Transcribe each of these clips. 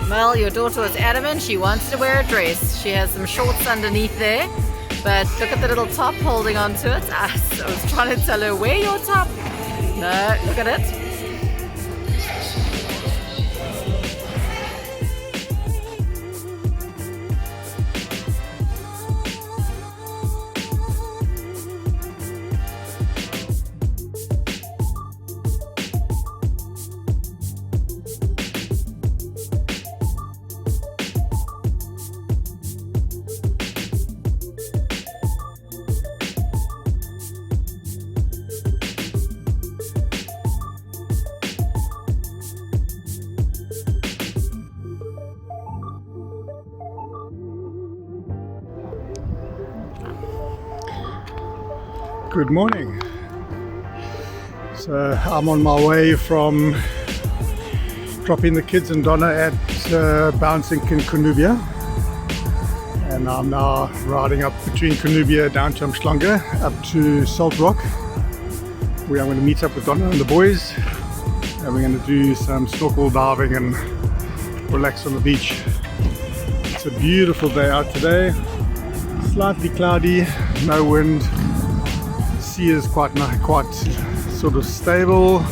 Well, your daughter was adamant she wants to wear a dress. She has some shorts underneath there, but look at the little top holding on to it. I was trying to tell her, wear your top. No, look at it. Good morning. So I'm on my way from dropping the kids and Donna at bouncing in Cornubia, and I'm now riding up between Cornubia down to Umhlanga up to Salt Rock, where I'm going to meet up with Donna and the boys, and we're going to do some snorkel diving and relax on the beach. It's a beautiful day out today, slightly cloudy, no wind. Sea is quite sort of stable,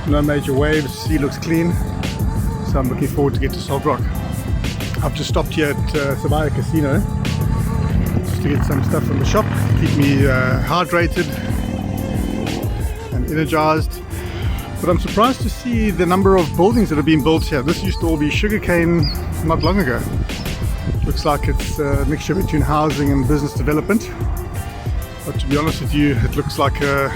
no major waves, sea looks clean, so I'm looking forward to get to Salt Rock. I've just stopped here at Sabaya Casino just to get some stuff from the shop, keep me hydrated and energized. But I'm surprised to see the number of buildings that have been built here. This used to all be sugarcane not long ago. Looks like it's a mixture between housing and business development. But to be honest with you, it looks like a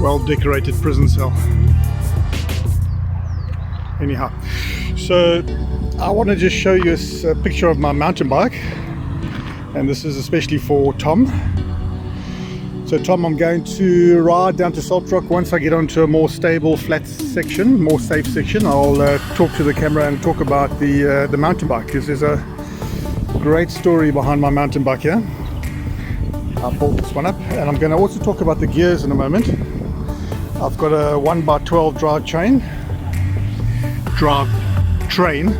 well-decorated prison cell. Anyhow, so I want to just show you a picture of my mountain bike, and this is especially for Tom. So Tom, I'm going to ride down to Salt Rock. Once I get onto a more stable, flat section, more safe section, I'll talk to the camera and talk about the mountain bike, because there's a great story behind my mountain bike here. I bought this one up, and I'm going to also talk about the gears in a moment. I've got a 1x12 drive train,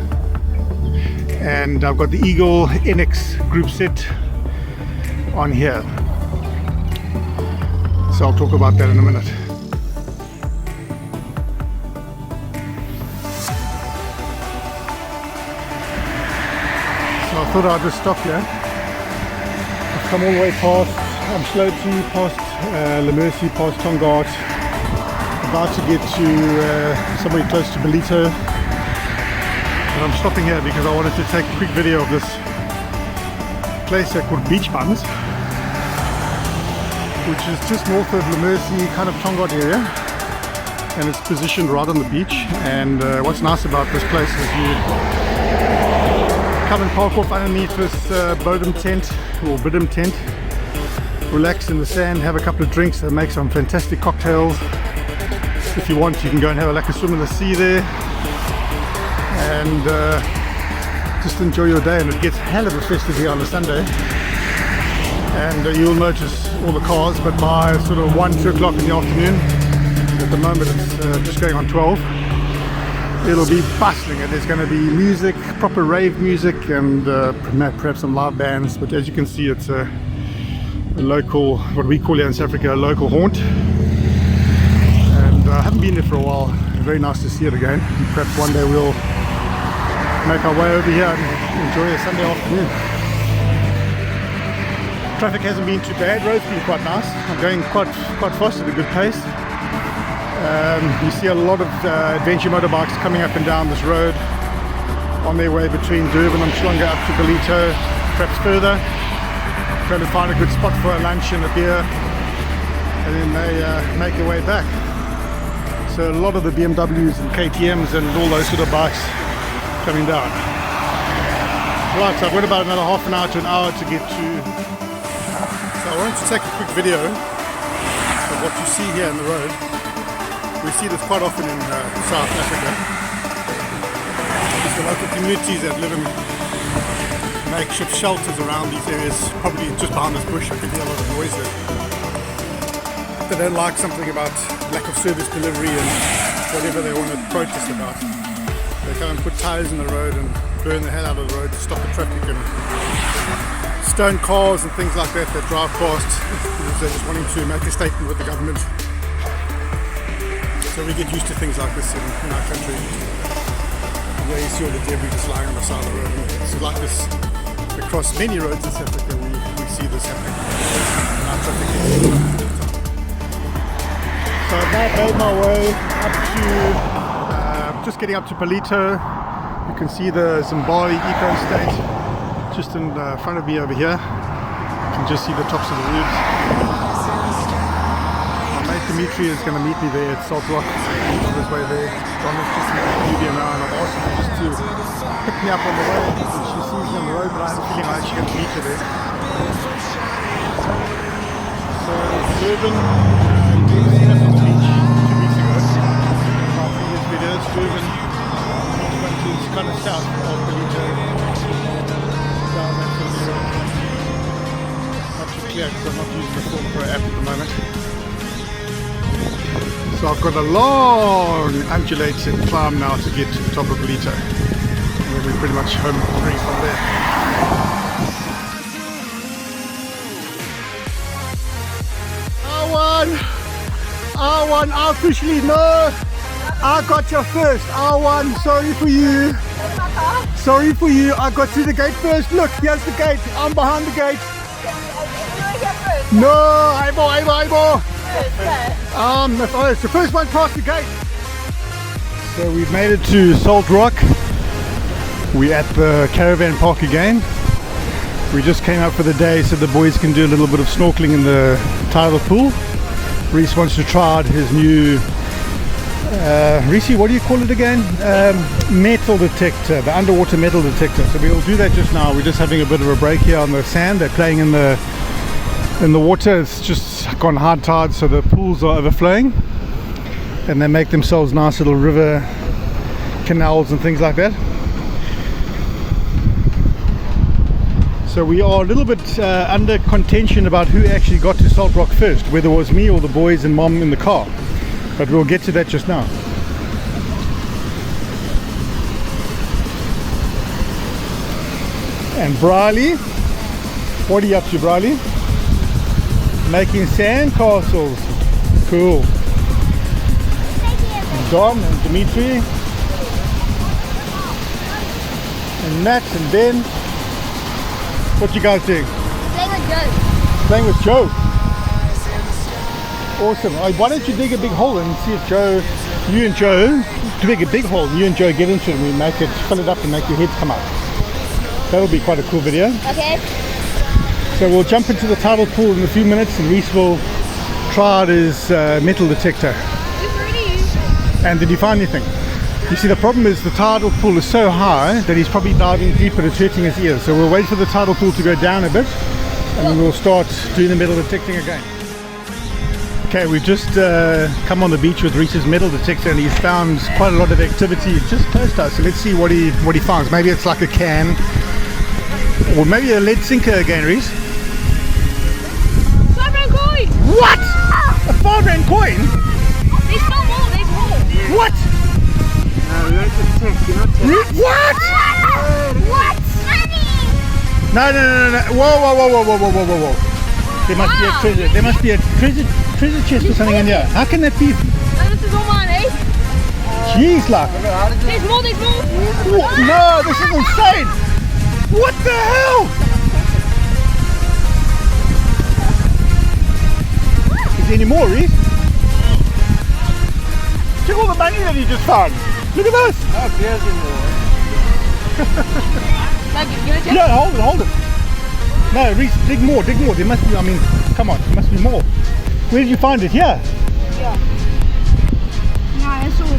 and I've got the Eagle NX group set on here, so I'll talk about that in a minute. So I thought I'd just stop here. Come all the way past Umhlanga, past La Mercy, past Tongaat, about to get to somewhere close to Belito. And I'm stopping here because I wanted to take a quick video of this place here called Beach Buns, which is just north of La Mercy, kind of Tongaat area, and it's positioned right on the beach. And what's nice about this place is you come and park off underneath this Bodum tent or Bidum tent, relax in the sand, have a couple of drinks, and make some fantastic cocktails. If you want, you can go and have a swim in the sea there, and just enjoy your day. And it gets hell of a festive here on a Sunday, and you'll notice all the cars, but by sort of 1-2 o'clock in the afternoon, at the moment it's just going on 12, it'll be bustling, and there's going to be music, proper rave music, and perhaps some live bands. But as you can see, it's a local, what we call here in South Africa, a local haunt, and I haven't been there for a while. Very nice to see it again. Perhaps one day we'll make our way over here and enjoy a Sunday afternoon. Traffic hasn't been too bad, road's been quite nice. I'm going quite fast at a good pace. You see a lot of adventure motorbikes coming up and down this road on their way between Durban and Umhlanga up to Belito, perhaps further, trying to find a good spot for a lunch and a beer, and then they make their way back. So a lot of the BMWs and KTMs and all those sort of bikes coming down. Right, so I've got about another half an hour to an hour to get to. So I wanted to take a quick video of what you see here in the road. We see this quite often in South Africa. It's the local communities that live in makeshift shelters around these areas, probably just behind this bush. I can hear a lot of noise there. They don't like something about lack of service delivery and whatever they want to protest about. They come and put tires in the road and burn the hell out of the road to stop the traffic and stone cars and things like that that drive past because they're just wanting to make a statement with the government. So we get used to things like this in our country. Where you see all the debris just lying on the side of the road. It's like this across many roads in South Africa. We see this happening. And our traffic is so I've now made my way up to, just getting up to Palito. You can see the Zimbabwe Eco Estate just in front of me over here. You can just see the tops of the roofs. My mate Dimitri is going to meet me there at Salt Rock on his way there. Donna's just in Cornubia now, and I've asked her just to pick me up on the way. She sees me on the road, but I have a feeling I'm actually going to meet her there. So Durban, we've seen us on the beach 2 weeks ago. Our previous videos, Durban, which is kind of south of Palito, down that sort of road. Not too clear because I'm not using the Film Pro app at the moment. So I've got a long undulating climb now to get to the top of Palito. And then we're pretty much home free from there. R1, I officially know I got you first. R1, sorry for you. Sorry for you, I got through the gate first. Look, here's the gate. I'm behind the gate. No, eyeball. It's the first one past the gate. So we've made it to Salt Rock. We're at the caravan park again. We just came out for the day so the boys can do a little bit of snorkeling in the tidal pool. Reese wants to try out his new Reese, what do you call it again? Metal detector, the underwater metal detector. So we'll do that just now. We're just having a bit of a break here on the sand. They're playing in the water. It's just gone hard tide, so the pools are overflowing, and they make themselves nice little river canals and things like that. So we are a little bit under contention about who actually got to Salt Rock first, whether it was me or the boys and mom in the car, but we'll get to that just now. And Briley, what are you up to, Briley? Making sand castles. Cool. And Don and Dimitri and Matt and Ben. What you guys doing? Playing with Joe. Playing with Joe. Awesome. Why don't you dig a big hole and see if you and Joe, dig a big hole, you and Joe get into it and we make it, fill it up and make your heads come out. That'll be quite a cool video. Okay. So we'll jump into the tidal pool in a few minutes and Reese will try out his metal detector. And did you find anything? You see, the problem is the tidal pool is so high that he's probably diving deep and it's hurting his ears. So we'll wait for the tidal pool to go down a bit and then we'll start doing the metal detecting again. Okay, we've just come on the beach with Reese's metal detector and he's found quite a lot of activity just close to us. So let's see what he finds. Maybe it's like a can, or maybe a lead sinker again, Reese. £5 coin! What? A £5 coin? There's no more, there's more. What? No, we don't detect, you're not detecting. What? What? No. Whoa. There must be a treasure. There must be a treasure chest or something in here. How can that be? No, this is all mine, eh? Jeez, like. There's more. What? No, this is insane. What the hell? Is there any more, Reese? Check all the money that he just found. Look at this. Oh, beer's in there. Like, you gonna check? Yeah, hold it. No, Reese, dig more. There must be, come on, there must be more. Where did you find it? Here? Yeah. No, it's all.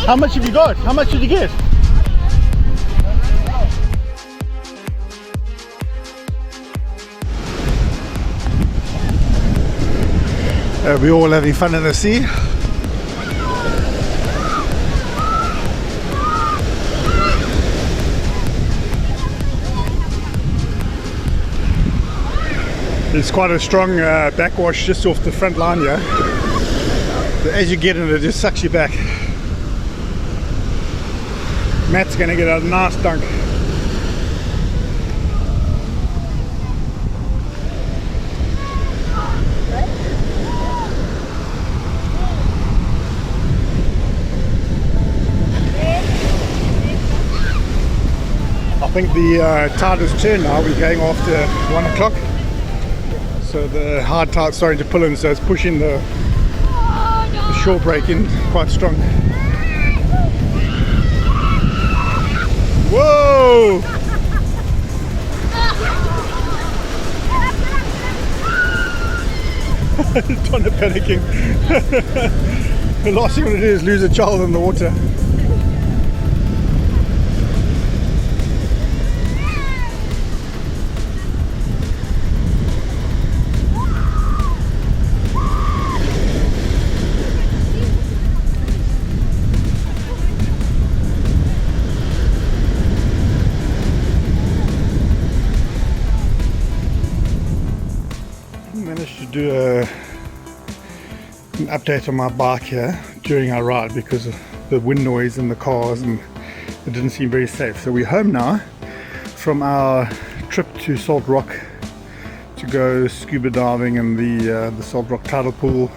How much have you got? How much did you get? We're all having fun in the sea. There's quite a strong backwash just off the front line here. But as you get in it just sucks you back. Matt's gonna get a nice dunk. I think the tide has turned now. We're going after 1 o'clock. So the hard tide's starting to pull in, so it's pushing the shore break in quite strong. Whoa! Donna panicking. The last thing you want to do is lose a child in the water. Managed to do an update on my bike here during our ride because of the wind noise in the cars, and it didn't seem very safe. So we're home now from our trip to Salt Rock to go scuba diving in the Salt Rock tidal pool,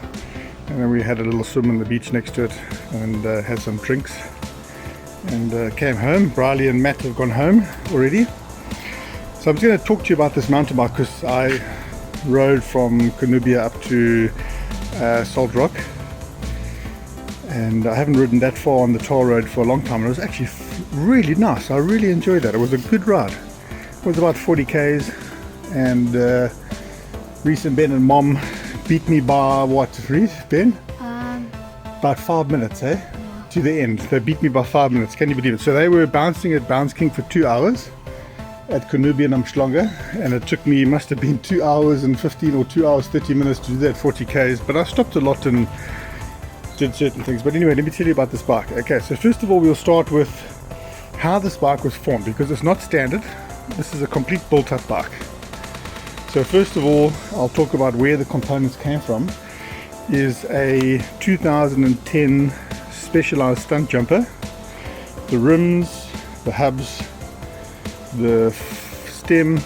and then we had a little swim on the beach next to it and had some drinks and came home. Briley and Matt have gone home already. So I'm just going to talk to you about this mountain bike because I rode from Cornubia up to Salt Rock, and I haven't ridden that far on the tar road for a long time. It was actually really nice. I really enjoyed that. It was a good ride. It was about 40 k's, and Reese and Ben and Mom beat me by what, Reese, Ben? About 5 minutes, eh? To the end. They beat me by 5 minutes. Can you believe it? So they were bouncing at Bounce King for 2 hours at Cornubia Mall, and it took me, must have been 2 hours and 15 or 2 hours 30 minutes to do that 40 k's, but I stopped a lot and did certain things. But anyway, let me tell you about this bike. Okay, so first of all we'll start with how this bike was formed, because it's not standard. This is a complete built-up bike. So first of all, I'll talk about where the components came from. Is a 2010 Specialized stunt jumper. The rims, the hubs, the stem,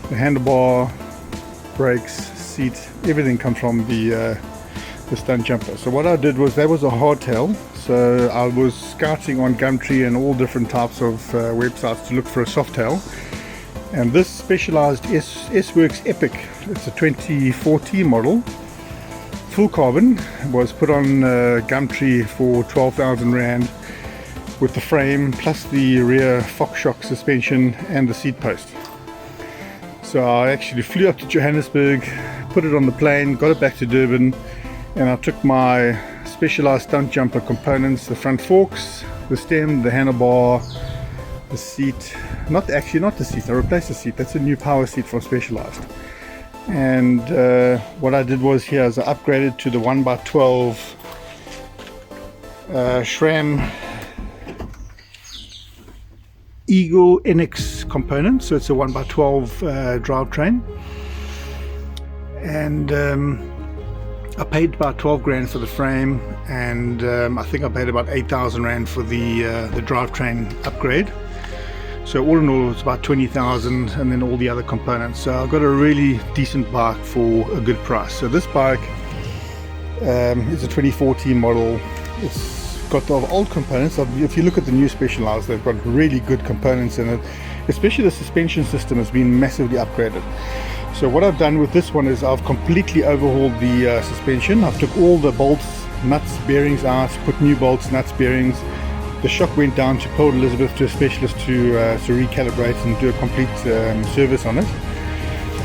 the handlebar, brakes, seat, everything comes from the stunt jumper. So what I did was, that was a hardtail, so I was scouting on Gumtree and all different types of websites to look for a softtail, and this Specialized S-Works Epic, it's a 2014 model, full carbon, was put on Gumtree for 12,000 Rand, with the frame plus the rear Fox shock suspension and the seat post. So I actually flew up to Johannesburg, put it on the plane, got it back to Durban, and I took my Specialized stunt jumper components, the front forks, the stem, the handlebar, the seat, not the seat, I replaced the seat, that's a new power seat from Specialized. And what I did was here is I upgraded to the 1x12 SRAM Eagle NX component, so it's a 1x12 drivetrain, and I paid about 12 grand for the frame, and I think I paid about 8,000 Rand for the drivetrain upgrade. So all in all it was about 20,000, and then all the other components. So I got a really decent bike for a good price. So this bike is a 2014 model. It's got the old components. If you look at the new Specialized, they've got really good components in it, especially the suspension system has been massively upgraded. So what I've done with this one is I've completely overhauled the suspension. I've took all the bolts, nuts, bearings out, put new bolts, nuts, bearings. The shock went down to Port Elizabeth to a specialist to recalibrate and do a complete service on it.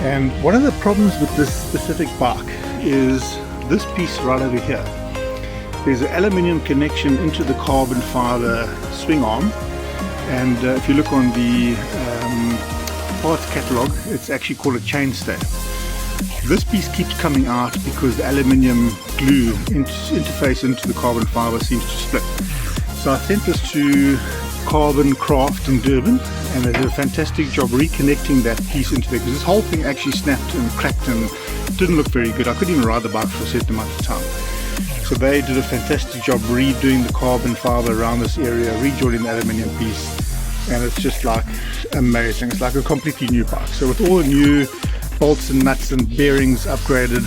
And one of the problems with this specific bike is this piece right over here. There's an aluminium connection into the carbon fiber swing arm, and if you look on the parts catalog, it's actually called a chainstay. This piece keeps coming out because the aluminium glue interface into the carbon fiber seems to split. So I sent this to Carbon Craft in Durban, and they did a fantastic job reconnecting that piece into there, because this whole thing actually snapped and cracked and didn't look very good. I couldn't even ride the bike for a certain amount of time. So So they did a fantastic job redoing the carbon fiber around this area, rejoining the aluminium piece, and it's just like amazing. It's like a completely new bike. So with all the new bolts and nuts and bearings upgraded,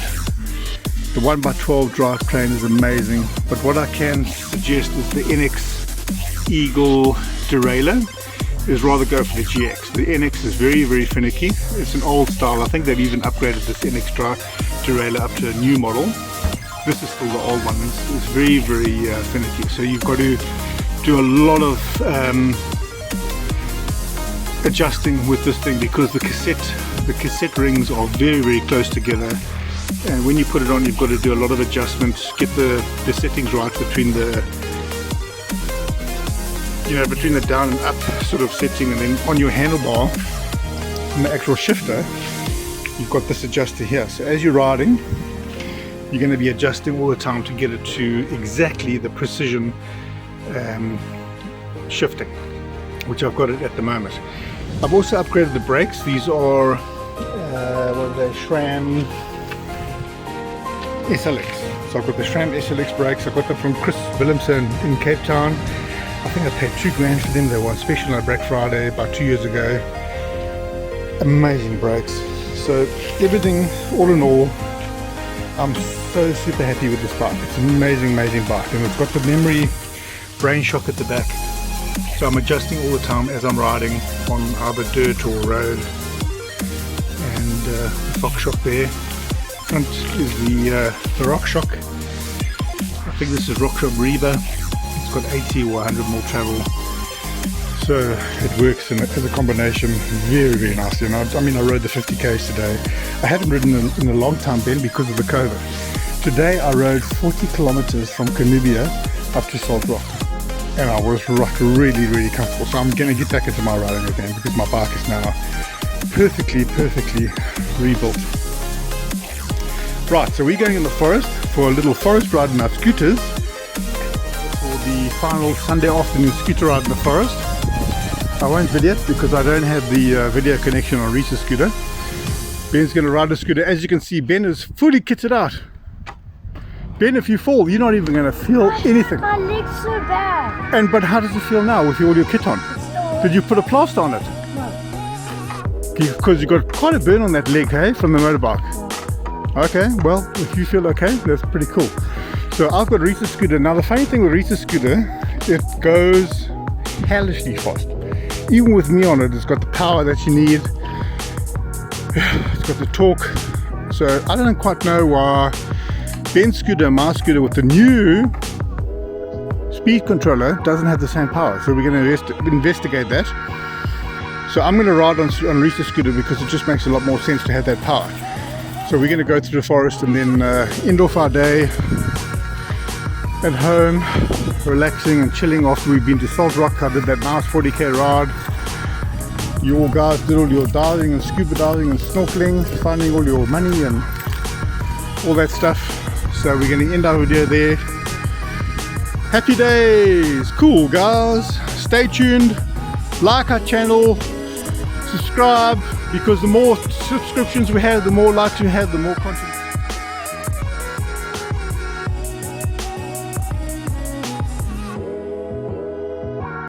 the 1x12 drivetrain is amazing. But what I can suggest is the NX Eagle derailleur is rather go for the GX. The NX is very, very finicky. It's an old style. I think they've even upgraded this NX derailleur up to a new model. This is still the old one. It's very, very finicky. So you've got to do a lot of adjusting with this thing, because the cassette rings are very, very close together. And when you put it on, you've got to do a lot of adjustments, get the settings right between the between the down and up sort of setting, and then on your handlebar, on the actual shifter, you've got this adjuster here. So as you're riding, you're going to be adjusting all the time to get it to exactly the precision shifting, which I've got it at the moment. I've also upgraded the brakes. These are what are they? SRAM SLX. So I've got the SRAM SLX brakes. I got them from Chris Willemsen in Cape Town. I think I paid $2,000 for them. They were on special on Black Friday about 2 years ago. Amazing brakes. So everything, all in all, I'm so super happy with this bike. It's an amazing, amazing bike, and it's got the memory brain shock at the back. So I'm adjusting all the time as I'm riding on either dirt or road. And the Fox shock there. Front is the Rock shock. I think this is Rock Shock Reba. It's got 80 or 100 more travel, so it works as a combination very, very nicely. And I mean, I rode the 50k's today. I haven't ridden in a long time, Ben, because of the COVID. Today I rode 40 kilometers from Cornubia up to Salt Rock, and I was really, really comfortable. So I'm going to get back into my riding again, because my bike is now perfectly rebuilt. Right, so we're going in the forest for a little forest ride on our scooters. The final Sunday afternoon scooter ride in the forest. I won't video it because I don't have the video connection on Reese's scooter. Ben's going to ride the scooter. As you can see, Ben is fully kitted out. Ben, if you fall, you're not even going to feel anything. My leg's so bad. But how does it feel now with all your kit on? Did you put a plaster on it? No. Because you got quite a burn on that leg, hey, from the motorbike. Okay, well, if you feel okay, that's pretty cool. So I've got Reese's scooter. Now the funny thing with Reese's scooter, it goes hellishly fast. Even with me on it, it's got the power that you need. It's got the torque. So I don't quite know why Ben's scooter and my scooter with the new speed controller doesn't have the same power. So we're going to investigate that. So I'm going to ride on Reese's scooter because it just makes a lot more sense to have that power. So we're going to go through the forest and then end off our day at home, relaxing and chilling after we've been to Salt Rock. I did that nice 40k ride. You all guys did all your diving and scuba diving and snorkeling, finding all your money and all that stuff. So we're going to end our video there. Happy days! Cool guys, stay tuned, like our channel, subscribe, because the more subscriptions we have, the more likely we have, the more content